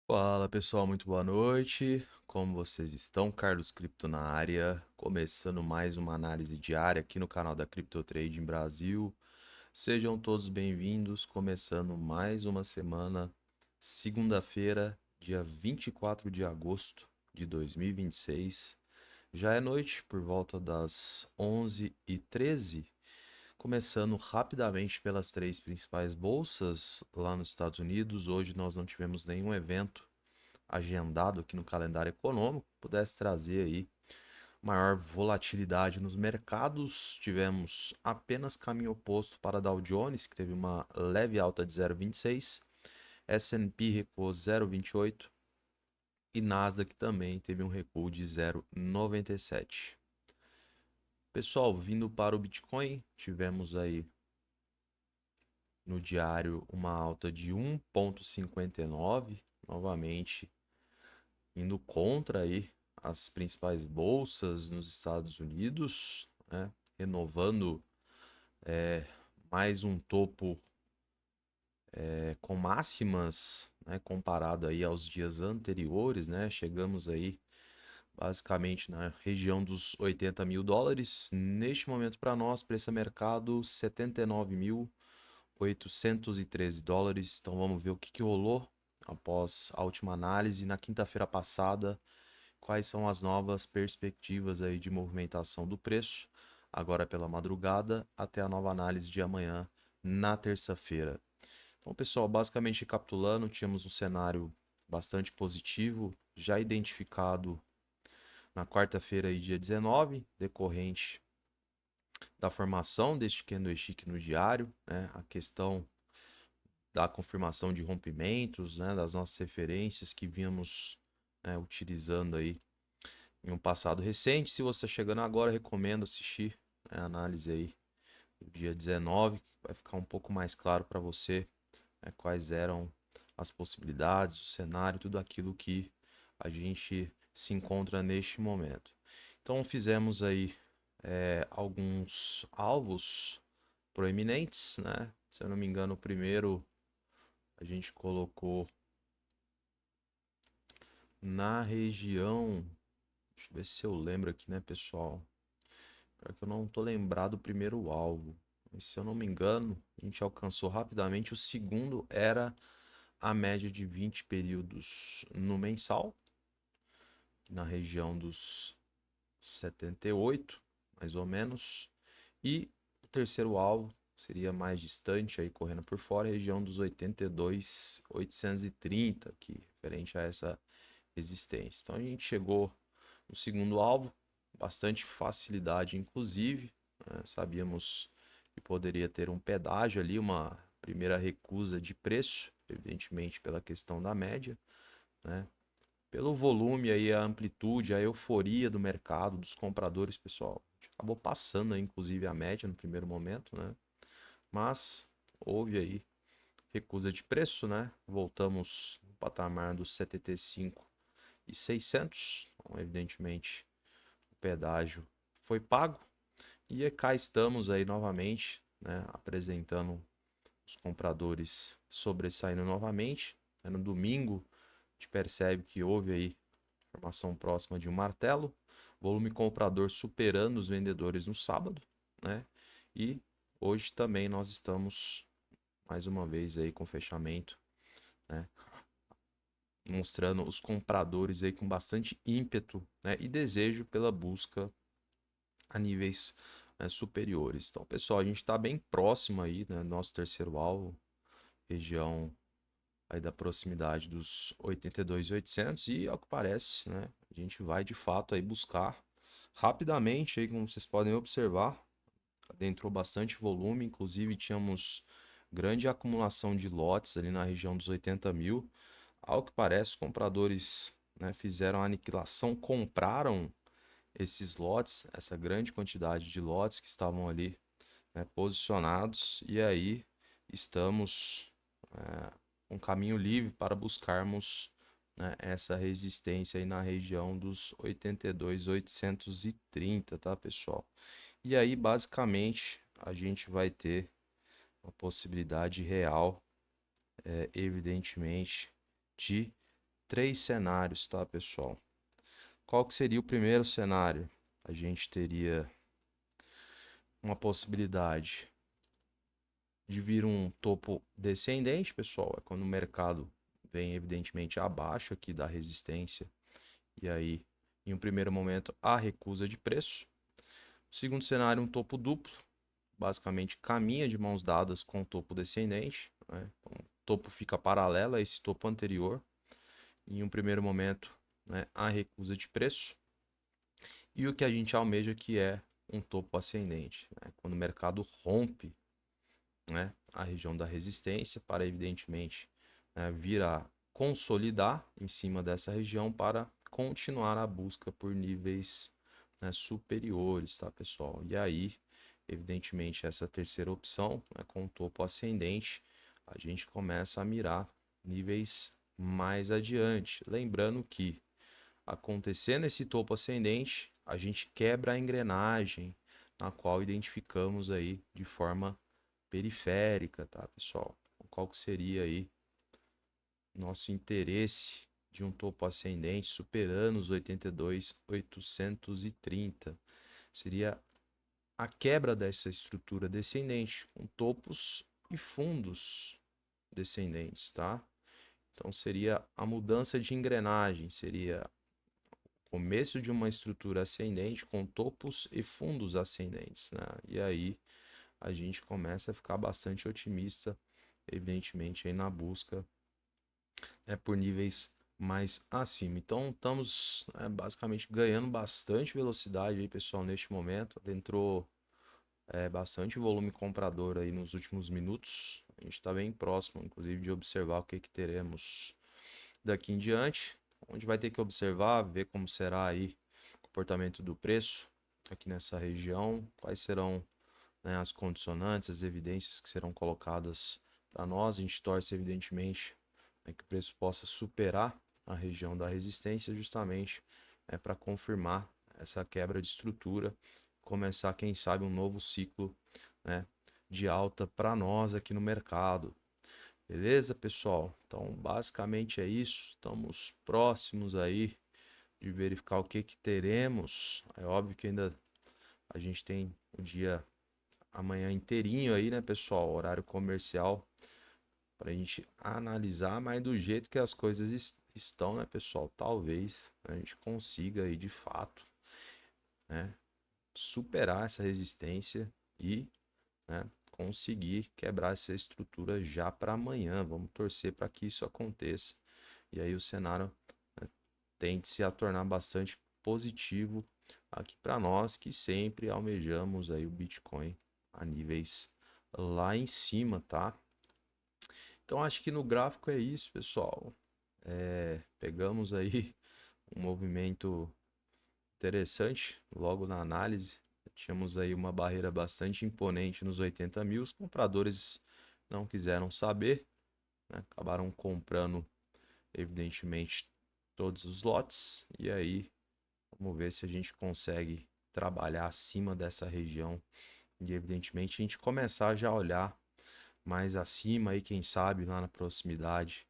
Fala pessoal, muito boa noite. Como vocês estão? Carlos Cripto na área, começando mais uma análise diária aqui no canal da Crypto Trading Brasil. Sejam todos bem-vindos, começando mais uma semana, segunda-feira, dia 24 de agosto de 2026. Já é noite, por volta das 11h13, começando rapidamente pelas três principais bolsas lá nos Estados Unidos. Hoje nós não tivemos nenhum evento agendado aqui no calendário econômico, pudesse trazer aí maior volatilidade nos mercados. Tivemos apenas caminho oposto para Dow Jones, que teve uma leve alta de 0,26, S&P recuou 0,28 e Nasdaq também teve um recuo de 0,97. Pessoal, vindo para o Bitcoin, tivemos aí no diário uma alta de 1,59, novamente indo contra aí as principais bolsas nos Estados Unidos, né? Renovando mais um topo com máximas, né? Comparado aí aos dias anteriores, né? Chegamos aí basicamente na região dos 80 mil dólares. Neste momento para nós, preço a mercado 79.813 dólares. Então vamos ver o que rolou após a última análise na quinta-feira passada. Quais são as novas perspectivas aí de movimentação do preço, agora pela madrugada, até a nova análise de amanhã, na terça-feira. Então, pessoal, basicamente recapitulando, tínhamos um cenário bastante positivo, já identificado na quarta-feira, aí, dia 19, decorrente da formação deste candlestick no diário, né? A questão da confirmação de rompimentos, né? Das nossas referências que vínhamos, né, utilizando aí em um passado recente. Se você está chegando agora, recomendo assistir, né, a análise aí do dia 19, que vai ficar um pouco mais claro para você, né, quais eram as possibilidades, o cenário, tudo aquilo que a gente se encontra neste momento. Então fizemos aí alguns alvos proeminentes, né? Se eu não me engano, o primeiro a gente colocou na região, deixa eu ver se eu lembro aqui, né, pessoal? Pior que eu não tô lembrado do primeiro alvo. Mas, se eu não me engano, a gente alcançou rapidamente. O segundo era a média de 20 períodos no mensal, na região dos 78, mais ou menos. E o terceiro alvo seria mais distante, aí correndo por fora, a região dos 82.830, que referente a essa resistência. Então a gente chegou no segundo alvo, bastante facilidade, inclusive, né? Sabíamos que poderia ter um pedágio ali, uma primeira recusa de preço, evidentemente pela questão da média, né? Pelo volume aí, a amplitude, a euforia do mercado, dos compradores, pessoal. A gente acabou passando aí, inclusive, a média no primeiro momento, né? Mas houve aí recusa de preço, né? Voltamos no patamar dos 75.600, então, evidentemente o pedágio foi pago e cá estamos aí novamente, né, apresentando os compradores sobressaindo novamente. No domingo a gente percebe que houve aí formação próxima de um martelo, volume comprador superando os vendedores no sábado, né? E hoje também nós estamos mais uma vez aí com fechamento, né, mostrando os compradores aí com bastante ímpeto, né, e desejo pela busca a níveis, né, superiores. Então, pessoal, a gente está bem próximo aí, né, nosso terceiro alvo, região aí da proximidade dos 82.800 e, ao que parece, né, a gente vai de fato aí buscar rapidamente aí, como vocês podem observar, adentrou bastante volume, inclusive tínhamos grande acumulação de lotes ali na região dos 80 mil. Ao que parece, os compradores, né, fizeram a aniquilação, compraram esses lotes, essa grande quantidade de lotes que estavam ali, né, posicionados, e aí estamos um caminho livre para buscarmos, né, essa resistência aí na região dos 82.830, tá, pessoal? E aí, basicamente, a gente vai ter uma possibilidade real, evidentemente, de três cenários, tá, pessoal? Qual que seria o primeiro cenário? A gente teria uma possibilidade de vir um topo descendente, pessoal, é quando o mercado vem evidentemente abaixo aqui da resistência e aí, em um primeiro momento, a recusa de preço. O segundo cenário, um topo duplo, basicamente caminha de mãos dadas com o topo descendente, né? Então, o topo fica paralelo a esse topo anterior. Em um primeiro momento, né, a recusa de preço. E o que a gente almeja que é um topo ascendente, né? Quando o mercado rompe, né, a região da resistência para, evidentemente, vir a consolidar em cima dessa região para continuar a busca por níveis, né, superiores, tá, pessoal? E aí, evidentemente, essa terceira opção, né, com o topo ascendente, a gente começa a mirar níveis mais adiante. Lembrando que, acontecendo esse topo ascendente, a gente quebra a engrenagem na qual identificamos aí de forma periférica, tá, pessoal? Qual que seria aí nosso interesse de um topo ascendente superando os 82.830? Seria a quebra dessa estrutura descendente com topos e fundos descendentes, tá? Então seria a mudança de engrenagem, seria o começo de uma estrutura ascendente com topos e fundos ascendentes, né? E aí a gente começa a ficar bastante otimista, evidentemente, aí na busca, por níveis mais acima. Então, estamos basicamente ganhando bastante velocidade aí, pessoal, neste momento. Entrou bastante volume comprador aí nos últimos minutos. A gente está bem próximo, inclusive, de observar o que teremos daqui em diante. Onde vai ter que observar, ver como será aí o comportamento do preço aqui nessa região, quais serão, né, as condicionantes, as evidências que serão colocadas para nós. A gente torce, evidentemente, que o preço possa superar a região da resistência, justamente para confirmar essa quebra de estrutura, começar, quem sabe, um novo ciclo, né, de alta para nós aqui no mercado. Beleza, pessoal? Então, basicamente é isso. Estamos próximos aí de verificar o que teremos. É óbvio que ainda a gente tem o dia amanhã inteirinho aí, né, pessoal? Horário comercial para a gente analisar, mas do jeito que as coisas estão, né, pessoal? Talvez a gente consiga aí de fato, né, superar essa resistência e, né, conseguir quebrar essa estrutura já para amanhã. Vamos torcer para que isso aconteça e aí o cenário, né, tende-se a tornar bastante positivo aqui para nós que sempre almejamos aí o Bitcoin a níveis lá em cima, tá? Então acho que no gráfico é isso, pessoal. Pegamos aí um movimento interessante logo na análise. Tínhamos aí uma barreira bastante imponente nos 80 mil. Os compradores não quiseram saber, né? Acabaram comprando, evidentemente, todos os lotes. E aí, vamos ver se a gente consegue trabalhar acima dessa região. E, evidentemente, a gente começar já a olhar mais acima, aí, quem sabe, lá na proximidade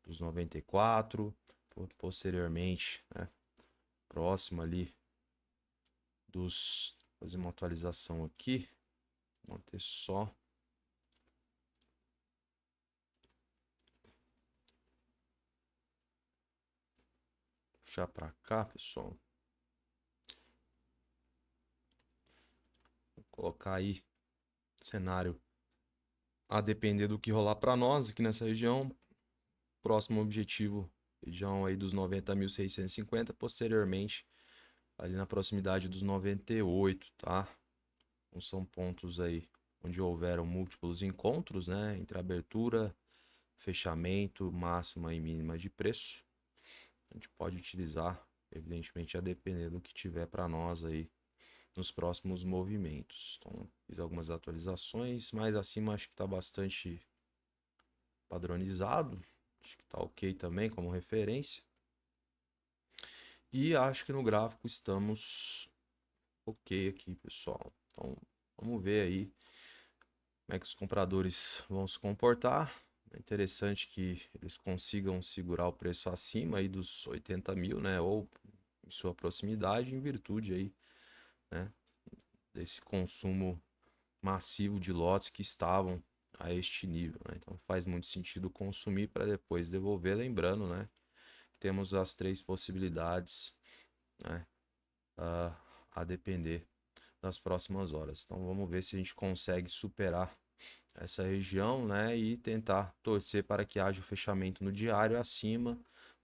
dos 94, posteriormente, né, próximo ali dos... Fazer uma atualização aqui, manter só. Puxar para cá, pessoal. Vou colocar aí cenário a depender do que rolar para nós aqui nessa região. Próximo objetivo, região aí dos 90.650, posteriormente ali na proximidade dos 98, tá? Então são pontos aí onde houveram múltiplos encontros, né, entre abertura, fechamento, máxima e mínima de preço. A gente pode utilizar, evidentemente, a depender do que tiver para nós aí nos próximos movimentos. Então, fiz algumas atualizações, mas acima acho que está bastante padronizado. Acho que está ok também como referência. E acho que no gráfico estamos ok aqui, pessoal. Então, vamos ver aí como é que os compradores vão se comportar. É interessante que eles consigam segurar o preço acima aí dos 80 mil, né? Ou em sua proximidade, em virtude aí, né? Desse consumo massivo de lotes que estavam a este nível, né? Então faz muito sentido consumir para depois devolver, lembrando, né? Temos as três possibilidades, né? A, a depender das próximas horas. Então vamos ver se a gente consegue superar essa região, né, e tentar torcer para que haja o fechamento no diário acima,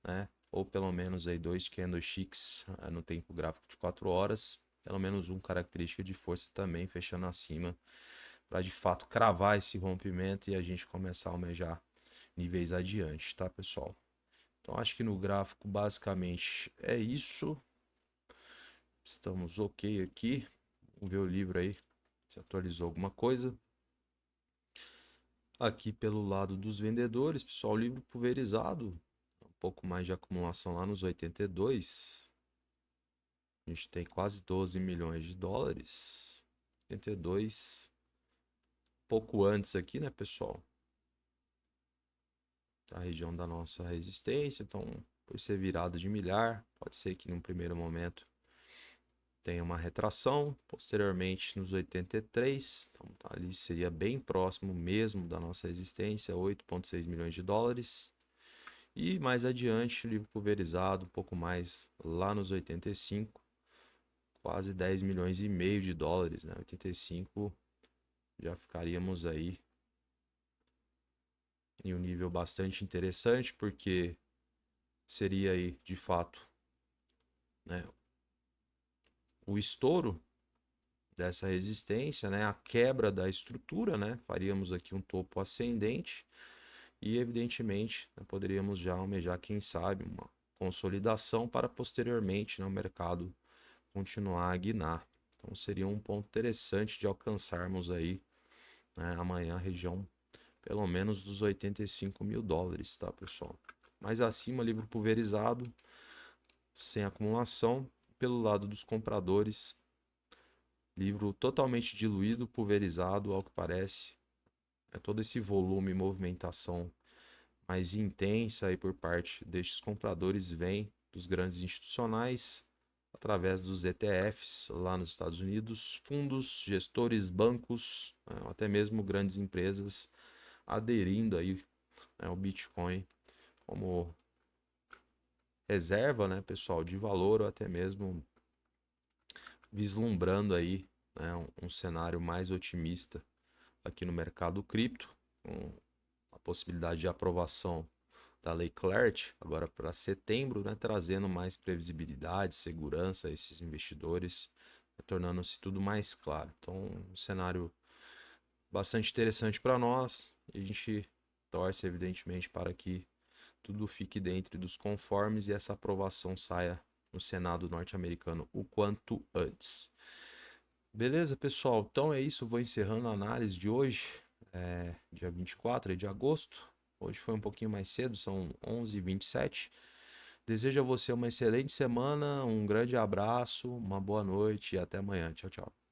né, ou pelo menos aí dois candlesticks no tempo gráfico de 4 horas, pelo menos um característica de força também fechando acima, para de fato cravar esse rompimento e a gente começar a almejar níveis adiante, tá, pessoal? Então acho que no gráfico basicamente é isso. Estamos ok aqui. Vamos ver o livro aí se atualizou alguma coisa. Aqui pelo lado dos vendedores, pessoal, livro pulverizado, um pouco mais de acumulação lá nos 82. A gente tem quase 12 milhões de dólares. 82, pouco antes aqui, né, pessoal? A região da nossa resistência, então, por ser virado de milhar, pode ser que num primeiro momento tenha uma retração, posteriormente nos 83, então tá, ali seria bem próximo mesmo da nossa resistência, 8,6 milhões de dólares. E mais adiante, livro pulverizado, um pouco mais lá nos 85, quase 10 milhões e meio de dólares, né? 85 já ficaríamos aí em um nível bastante interessante, porque seria aí, de fato, né, o estouro dessa resistência, né, a quebra da estrutura, né? Faríamos aqui um topo ascendente e, evidentemente, né, poderíamos já almejar, quem sabe, uma consolidação para posteriormente, né, o mercado continuar a guinar. Então seria um ponto interessante de alcançarmos aí, né, amanhã a região pelo menos dos 85 mil dólares, tá, pessoal? Mais acima, livro pulverizado, sem acumulação. Pelo lado dos compradores, livro totalmente diluído, pulverizado, ao que parece. É todo esse volume e movimentação mais intensa aí por parte destes compradores vem dos grandes institucionais, através dos ETFs lá nos Estados Unidos, fundos, gestores, bancos, né, até mesmo grandes empresas aderindo aí, né, ao Bitcoin como reserva, né, pessoal, de valor, ou até mesmo vislumbrando aí, né, um cenário mais otimista aqui no mercado cripto, com a possibilidade de aprovação da Lei Clarity agora para setembro, né, trazendo mais previsibilidade, segurança a esses investidores, tornando-se tudo mais claro. Então, um cenário bastante interessante para nós e a gente torce, evidentemente, para que tudo fique dentro dos conformes e essa aprovação saia no Senado norte-americano o quanto antes. Beleza, pessoal? Então é isso. Eu vou encerrando a análise de hoje, dia 24 de agosto. Hoje foi um pouquinho mais cedo, são 11h27. Desejo a você uma excelente semana, um grande abraço, uma boa noite e até amanhã. Tchau, tchau.